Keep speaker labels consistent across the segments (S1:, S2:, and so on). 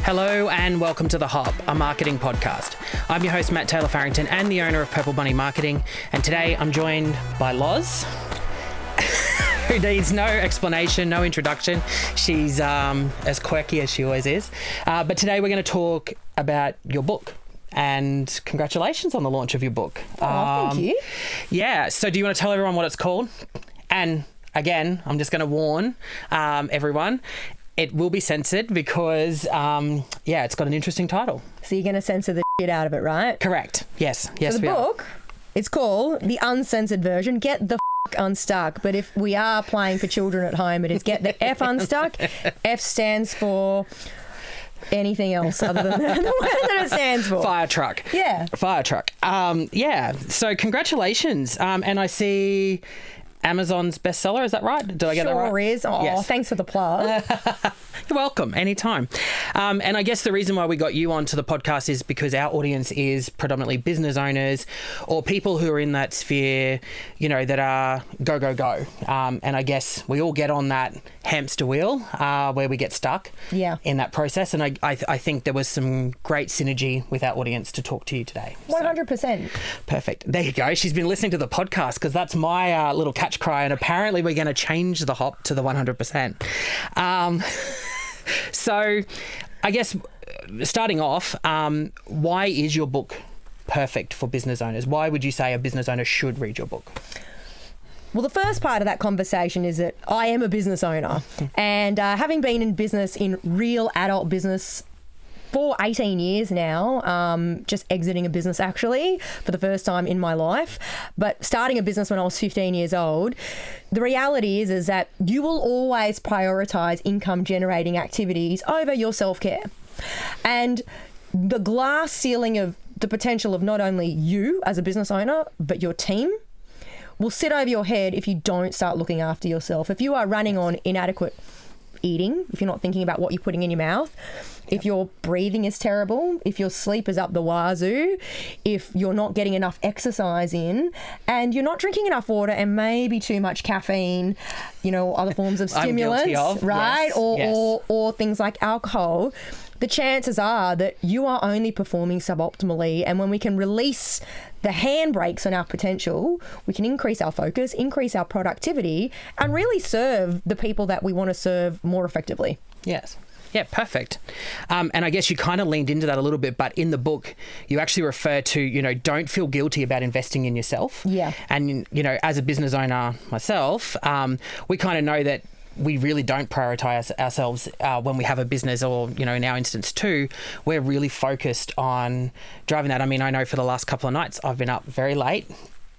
S1: Hello and welcome to The Hop, a marketing podcast. I'm your host, Matt Taylor-Farrington, and the owner of Purple Bunny Marketing. And today I'm joined by Loz, who needs no explanation, no introduction. She's as quirky as she always is. But today we're going to talk about your book. And congratulations on the launch of your book.
S2: Oh, thank you.
S1: Yeah. So do you want to tell everyone what it's called? And again, I'm just going to warn everyone. It will be censored because, it's got an interesting title.
S2: So you're going to censor the shit out of it, right?
S1: Correct. Yes. Yes,
S2: so the book, it's called The Uncensored Version. Get the Unstuck. But if we are playing for children at home, it is Get the F Unstuck. F stands for anything else other than the word that it stands for.
S1: Fire truck.
S2: Yeah.
S1: Fire truck. So congratulations. And I see Amazon's bestseller, is that right? Did I get that right?
S2: Sure is. Oh, yes. Thanks for the plug.
S1: You're welcome, anytime. And I guess the reason why we got you onto the podcast is because our audience is predominantly business owners or people who are in that sphere, that are go, go, go. And I guess we all get on that hamster wheel where we get stuck in that process. And I think there was some great synergy with our audience to talk to you today.
S2: 100%. Perfect.
S1: There you go. She's been listening to the podcast because that's my little catch cry. And apparently we're going to change the hop to the 100%. So I guess starting off, why is your book perfect for business owners? Why would you say a business owner should read your book?
S2: Well, the first part of that conversation is that I am a business owner and having been in business, in real adult business for 18 years now, just exiting a business actually for the first time in my life, but starting a business when I was 15 years old. The reality is that you will always prioritize income generating activities over your self-care. And the glass ceiling of the potential of not only you as a business owner, but your team will sit over your head if you don't start looking after yourself. If you are running on inadequate eating, if you're not thinking about what you're putting in your mouth, if your breathing is terrible, if your sleep is up the wazoo, if you're not getting enough exercise in, and you're not drinking enough water and maybe too much caffeine, other forms of stimulants, right?
S1: Yes.
S2: Or things like alcohol, the chances are that you are only performing suboptimally. And when we can release the handbrakes on our potential, we can increase our focus, increase our productivity, and really serve the people that we want to serve more effectively.
S1: Yes. Yeah, perfect. And I guess you kind of leaned into that a little bit, but in the book, you actually refer to, don't feel guilty about investing in yourself.
S2: Yeah.
S1: And, as a business owner myself, we kind of know that we really don't prioritise ourselves when we have a business or, in our instance too, we're really focused on driving that. I mean, I know for the last couple of nights, I've been up very late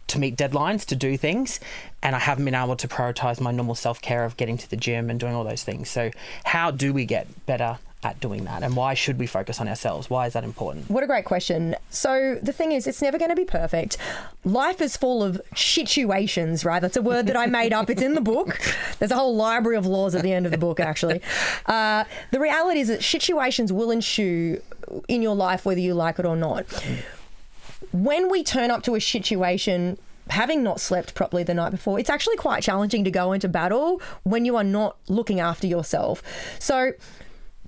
S1: to meet deadlines, to do things, and I haven't been able to prioritise my normal self-care of getting to the gym and doing all those things. So how do we get better at doing that, and why should we focus on ourselves? Why is that important?
S2: What a great question. So the thing is, it's never going to be perfect. Life is full of situations, right? That's a word that I made up. It's in the book. There's a whole library of laws at the end of the book, actually. The reality is that situations will ensue in your life, whether you like it or not. When we turn up to a situation having not slept properly the night before, it's actually quite challenging to go into battle when you are not looking after yourself. So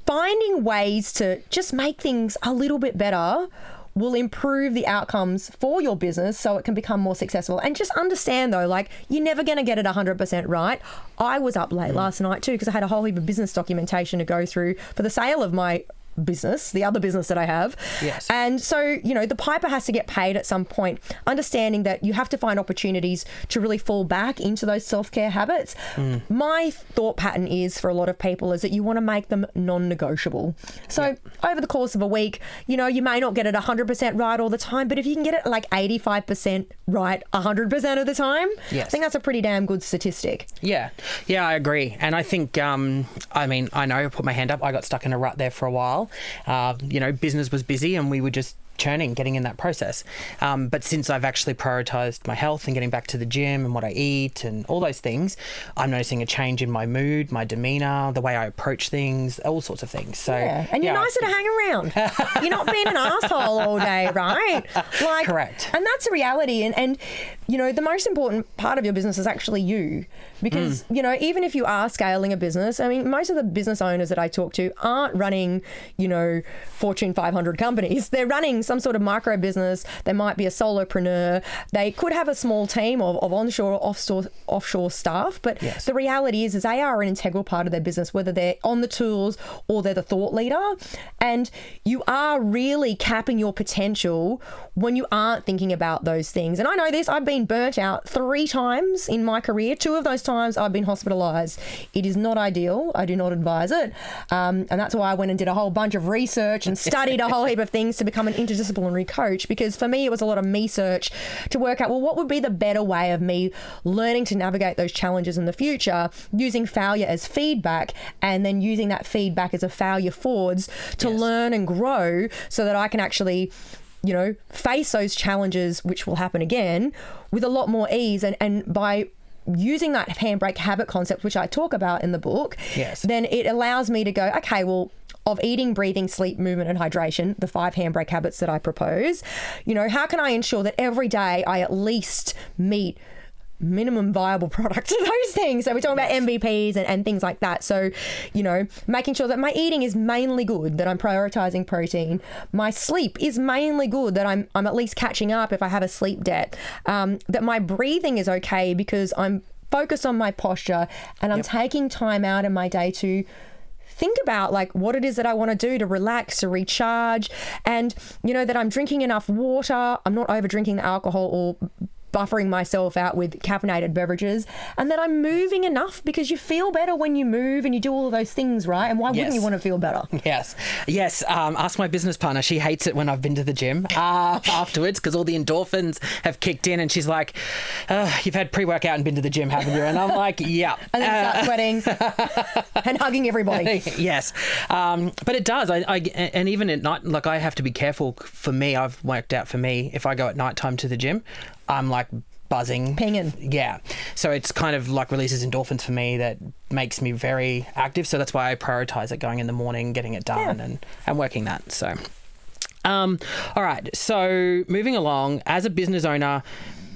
S2: finding ways to just make things a little bit better will improve the outcomes for your business so it can become more successful. And just understand though, you're never going to get it 100% right. I was up late last night too because I had a whole heap of business documentation to go through for the sale of my business, the other business that I have.
S1: Yes.
S2: And so, the piper has to get paid at some point, understanding that you have to find opportunities to really fall back into those self-care habits. My thought pattern is for a lot of people is that you want to make them non-negotiable. So over the course of a week, you may not get it 100% right all the time, but if you can get it 85% right 100% of the time, I think that's a pretty damn good statistic.
S1: Yeah, I agree. And I think, I know I put my hand up, I got stuck in a rut there for a while. Business was busy and we were just churning, getting in that process. But since I've actually prioritized my health and getting back to the gym and what I eat and all those things, I'm noticing a change in my mood, my demeanor, the way I approach things, all sorts of things. So
S2: and you're nicer to hang around. You're not being an asshole all day, right? Like,
S1: correct.
S2: And that's a reality. And you know, the most important part of your business is actually you. Because, you know, even if you are scaling a business, I mean, most of the business owners that I talk to aren't running, you know, Fortune 500 companies. They're running some sort of micro business. They might be a solopreneur. They could have a small team of onshore or offshore staff. But the reality is they are an integral part of their business, whether they're on the tools or they're the thought leader. And you are really capping your potential when you aren't thinking about those things. And I know this. I've been burnt out 3 times in my career. 2 of those times I've been hospitalised. It is not ideal. I do not advise it. And that's why I went and did a whole bunch of research and studied a whole heap of things to become an interdisciplinary coach, because for me it was a lot of me search to work out, well, what would be the better way of me learning to navigate those challenges in the future, using failure as feedback and then using that feedback as a failure forwards to learn and grow so that I can actually, you know, face those challenges, which will happen again, with a lot more ease. And by using that handbrake habit concept, which I talk about in the book, then it allows me to go, okay, well, of eating, breathing, sleep, movement, and hydration, the 5 handbrake habits that I propose, you know, how can I ensure that every day I at least meet minimum viable product of those things? So we're talking about MVPs and things like that. So, you know, making sure that my eating is mainly good, that I'm prioritizing protein. My sleep is mainly good, that I'm at least catching up if I have a sleep debt. That my breathing is okay because I'm focused on my posture and I'm taking time out in my day to think about like what it is that I want to do to relax, to recharge, and, you know, that I'm drinking enough water. I'm not over drinking the alcohol or buffering myself out with caffeinated beverages, and that I'm moving enough, because you feel better when you move and you do all of those things, right? And why wouldn't you want to feel better?
S1: Yes. Ask my business partner. She hates it when I've been to the gym afterwards, because all the endorphins have kicked in, and she's like, you've had pre-workout and been to the gym, haven't you? And I'm like, yeah.
S2: And then start sweating and hugging everybody.
S1: Yes. But it does. And even at night, like, I have to be careful. For me, I've worked out for me, if I go at nighttime to the gym, I'm like buzzing.
S2: Pinging.
S1: Yeah. So it's kind of like releases endorphins for me that makes me very active. So that's why I prioritize it, going in the morning, getting it done and working that. So, all right. So moving along, as a business owner,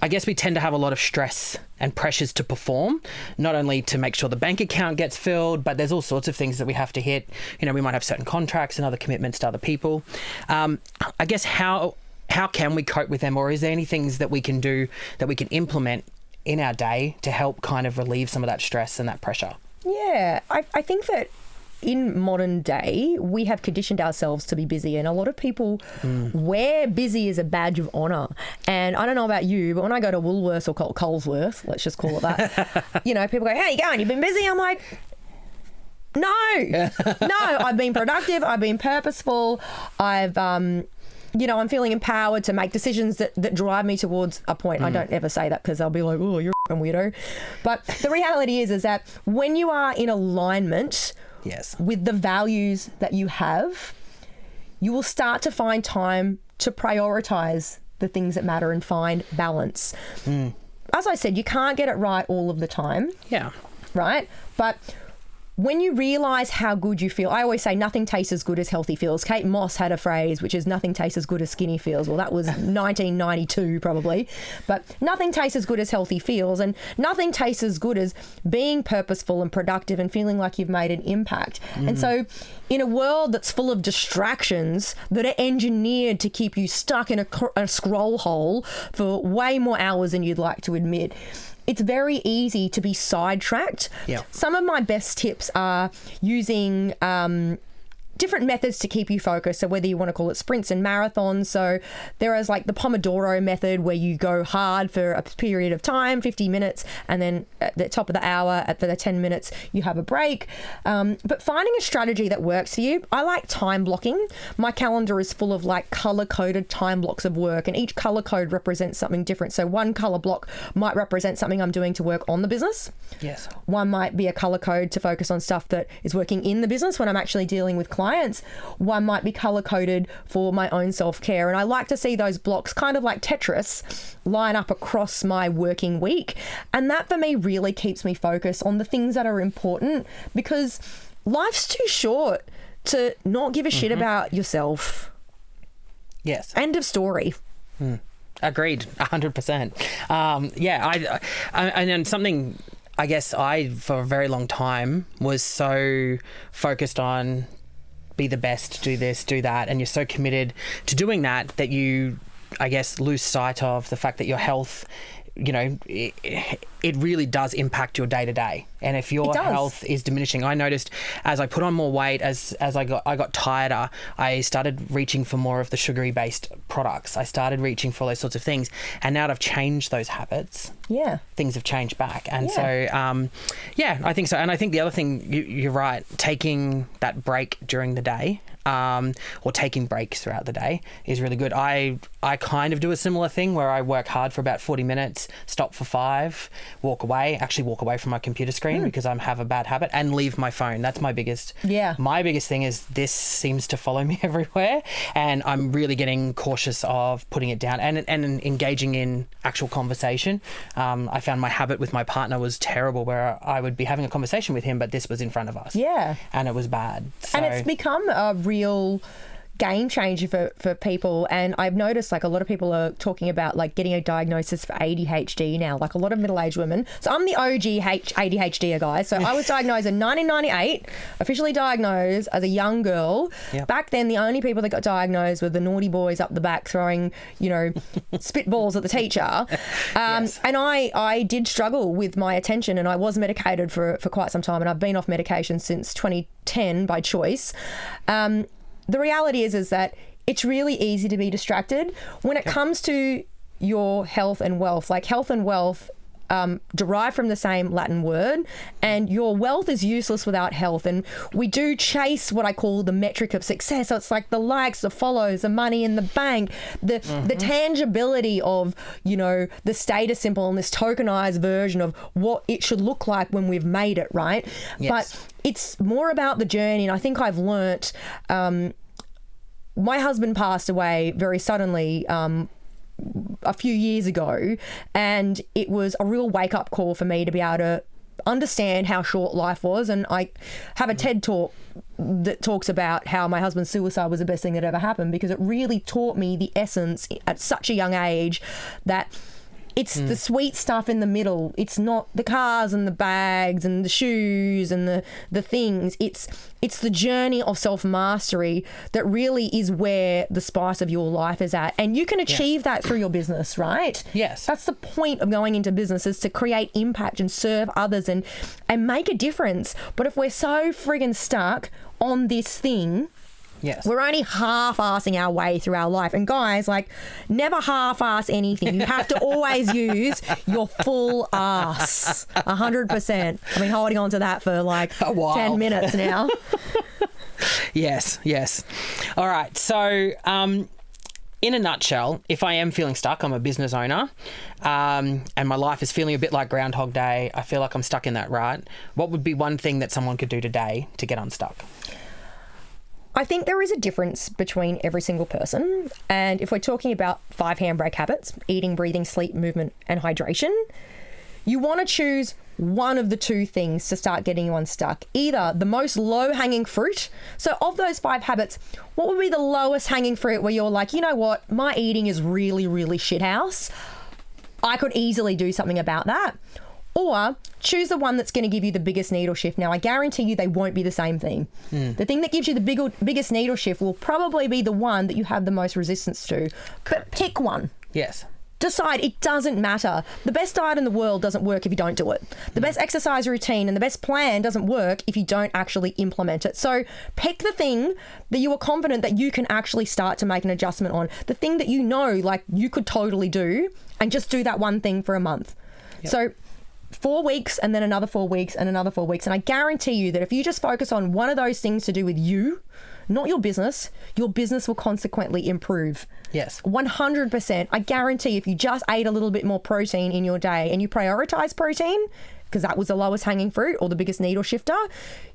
S1: I guess we tend to have a lot of stress and pressures to perform, not only to make sure the bank account gets filled, but there's all sorts of things that we have to hit. You know, we might have certain contracts and other commitments to other people. I guess how can we cope with them, or is there any things that we can do, that we can implement in our day to help kind of relieve some of that stress and that pressure?
S2: Yeah, I think that in modern day, we have conditioned ourselves to be busy, and a lot of people wear busy as a badge of honour. And I don't know about you, but when I go to Woolworths or Colesworth, let's just call it that, you know, people go, "How you going? You've been busy?" I'm like, no, I've been productive. I've been purposeful. You know, I'm feeling empowered to make decisions that drive me towards a point. I don't ever say that because they'll be like, "Oh, you're a weirdo." But the reality is that when you are in alignment with the values that you have, you will start to find time to prioritize the things that matter and find balance. As I said, you can't get it right all of the time. Yeah. Right? But when you realise how good you feel, I always say nothing tastes as good as healthy feels. Kate Moss had a phrase, which is nothing tastes as good as skinny feels. Well, that was 1992 probably. But nothing tastes as good as healthy feels, and nothing tastes as good as being purposeful and productive and feeling like you've made an impact. And so in a world that's full of distractions that are engineered to keep you stuck in a scroll hole for way more hours than you'd like to admit, it's very easy to be sidetracked. Some of my best tips are using different methods to keep you focused. So whether you want to call it sprints and marathons. So there is like the Pomodoro method, where you go hard for a period of time, 50 minutes, and then at the top of the hour, for the 10 minutes, you have a break. But finding a strategy that works for you. I like time blocking. My calendar is full of like color-coded time blocks of work, and each color code represents something different. So one color block might represent something I'm doing to work on the business. One might be a color code to focus on stuff that is working in the business when I'm actually dealing with clients. clients. One might be color coded for my own self-care. And I like to see those blocks kind of like Tetris line up across my working week. And that for me really keeps me focused on the things that are important, because life's too short to not give a shit about yourself.
S1: Yes.
S2: End of story.
S1: Agreed, 100%. Yeah, and then something, I guess I, for a very long time, was so focused on be the best, do this, do that, and you're so committed to doing that that you, I guess, lose sight of the fact that your health, you know, it really does impact your day to day. And if your health is diminishing, I noticed as I put on more weight, as I got tireder, I started reaching for more of the sugary based products. I started reaching for those sorts of things. And now that I've changed those habits, things have changed back. And so, I think so. And I think the other thing, you're right, taking that break during the day, or taking breaks throughout the day is really good. I kind of do a similar thing where I work hard for about 40 minutes, stop for 5, walk away from my computer screen because I have a bad habit, and leave my phone. That's my biggest. My biggest thing is this seems to follow me everywhere, and I'm really getting cautious of putting it down and engaging in actual conversation. I found my habit with my partner was terrible, where I would be having a conversation with him, but this was in front of us. And it was bad. So,
S2: and it's become a real game changer for people. And I've noticed like a lot of people are talking about like getting a diagnosis for ADHD now, like a lot of middle-aged women. So I'm the OG ADHD guys. So I was diagnosed in 1998, officially diagnosed as a young girl. Back then, the only people that got diagnosed were the naughty boys up the back throwing, spitballs at the teacher. And I did struggle with my attention, and I was medicated for quite some time, and I've been off medication since 2010 by choice. The reality is that it's really easy to be distracted when it comes to your health and wealth. Like health and wealth derive from the same Latin word, and your wealth is useless without health. And we do chase what I call the metric of success. So it's like the likes, the follows, the money in the bank, the tangibility of, the status symbol and this tokenized version of what it should look like when we've made it, right? But it's more about the journey. And I think I've learnt, my husband passed away very suddenly a few years ago, and it was a real wake-up call for me to be able to understand how short life was. And I have a TED talk that talks about how my husband's suicide was the best thing that ever happened, because it really taught me the essence at such a young age that it's the sweet stuff in the middle. It's not the cars and the bags and the shoes and the things. It's the journey of self-mastery that really is where the spice of your life is at. And you can achieve that through your business, right?
S1: Yes.
S2: That's the point of going into business, is to create impact and serve others and make a difference. But if we're so friggin' stuck on this thing, we're only half-assing our way through our life. And guys, like, never half-ass anything. You have to always use your full ass, 100%. I've been holding on to that for like 10 minutes now.
S1: Yes. All right. So, in a nutshell, if I am feeling stuck, I'm a business owner, and my life is feeling a bit like Groundhog Day. I feel like I'm stuck in that rut. What would be one thing that someone could do today to get unstuck?
S2: I think there is a difference between every single person. And if we're talking about 5 handbrake habits, eating, breathing, sleep, movement, and hydration, you want to choose one of the 2 things to start getting you unstuck. Either the most low-hanging fruit. So of those 5 habits, what would be the lowest hanging fruit where you're like, you know what, my eating is really, really shithouse. I could easily do something about that. Or choose the one that's going to give you the biggest needle shift. Now, I guarantee you they won't be the same thing. The thing that gives you the biggest needle shift will probably be the one that you have the most resistance to. But pick one.
S1: Yes.
S2: Decide. It doesn't matter. The best diet in the world doesn't work if you don't do it. The best exercise routine and the best plan doesn't work if you don't actually implement it. So pick the thing that you are confident that you can actually start to make an adjustment on. The thing that like you could totally do, and just do that one thing for a month. So 4 weeks, and then another 4 weeks, and another 4 weeks. And I guarantee you that if you just focus on one of those things to do with you, not your business will consequently improve.
S1: Yes.
S2: 100%. I guarantee if you just ate a little bit more protein in your day and you prioritize protein, because that was the lowest hanging fruit or the biggest needle shifter,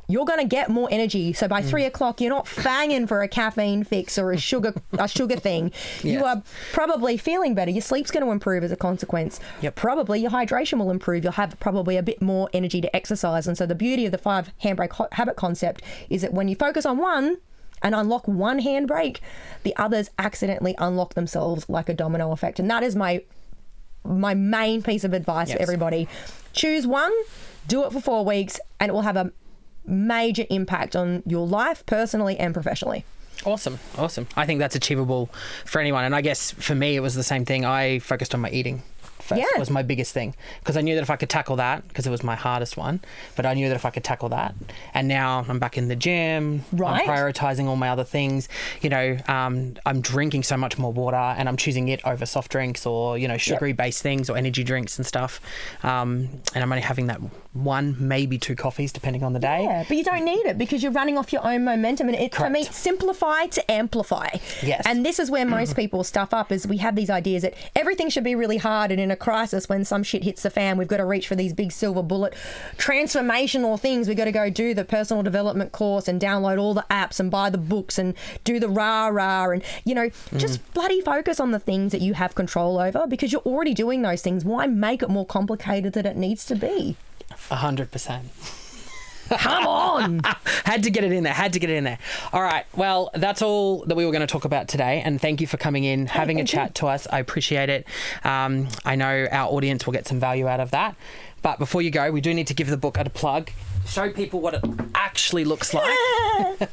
S2: you're going to get more energy. So by 3 o'clock, you're not fanging for a caffeine fix or a sugar thing.
S1: Yes.
S2: You are probably feeling better. Your sleep's going to improve as a consequence.
S1: Yep.
S2: Probably your hydration will improve. You'll have probably a bit more energy to exercise. And so the beauty of the 5 handbrake habit concept is that when you focus on one and unlock one handbrake, the others accidentally unlock themselves like a domino effect. And that is my main piece of advice for everybody. Choose one, do it for 4 weeks, and it will have a major impact on your life personally and professionally.
S1: Awesome. I think that's achievable for anyone. And I guess for me, it was the same thing. I focused on my eating first. Was my biggest thing, because I knew that if I could tackle that, because it was my hardest one, but I knew that if I could tackle that, and now I'm back in the gym, I'm prioritizing all my other things, I'm drinking so much more water, and I'm choosing it over soft drinks or sugary based things or energy drinks and stuff, and I'm only having that 1, maybe 2 coffees depending on the day.
S2: But you don't need it because you're running off your own momentum, and for me, simplify to amplify. And this is where most people stuff up, is we have these ideas that everything should be really hard, and in a crisis when some shit hits the fan, we've got to reach for these big silver bullet transformational things. We've got to go do the personal development course and download all the apps and buy the books and do the rah-rah and just bloody focus on the things that you have control over, because you're already doing those things. Why make it more complicated than it needs to be?
S1: 100%.
S2: Come on.
S1: Had to get it in there. All right. Well, that's all that we were going to talk about today. And thank you for coming in, having a chat to us. I appreciate it. I know our audience will get some value out of that. But before you go, we do need to give the book a plug. Show people what it actually looks like.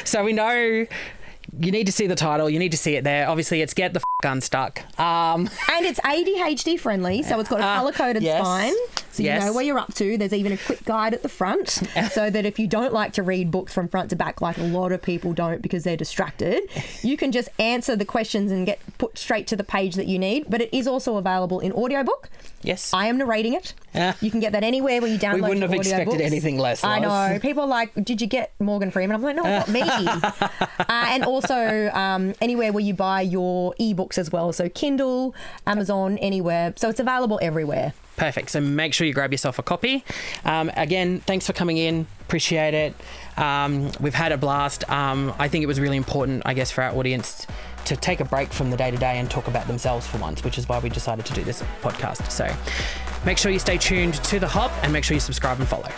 S1: So we know you need to see the title. You need to see it there. Obviously, it's Get the Unstuck.
S2: And it's ADHD friendly, so it's got a colour-coded spine. So you know where you're up to. There's even a quick guide at the front, so that if you don't like to read books from front to back, like a lot of people don't because they're distracted, you can just answer the questions and get put straight to the page that you need. But it is also available in audiobook.
S1: Yes.
S2: I am narrating it. You can get that anywhere where you download. We
S1: wouldn't have expected anything less, Loz.
S2: I know. People are like, did you get Morgan Freeman? I'm like, no, not me. And also anywhere where you buy your ebooks as well. So Kindle, Amazon, anywhere. So it's available everywhere.
S1: Perfect. So make sure you grab yourself a copy. Again, thanks for coming in. Appreciate it. We've had a blast. I think it was really important, I guess, for our audience to take a break from the day-to-day and talk about themselves for once, which is why we decided to do this podcast. So make sure you stay tuned to The Hop and make sure you subscribe and follow.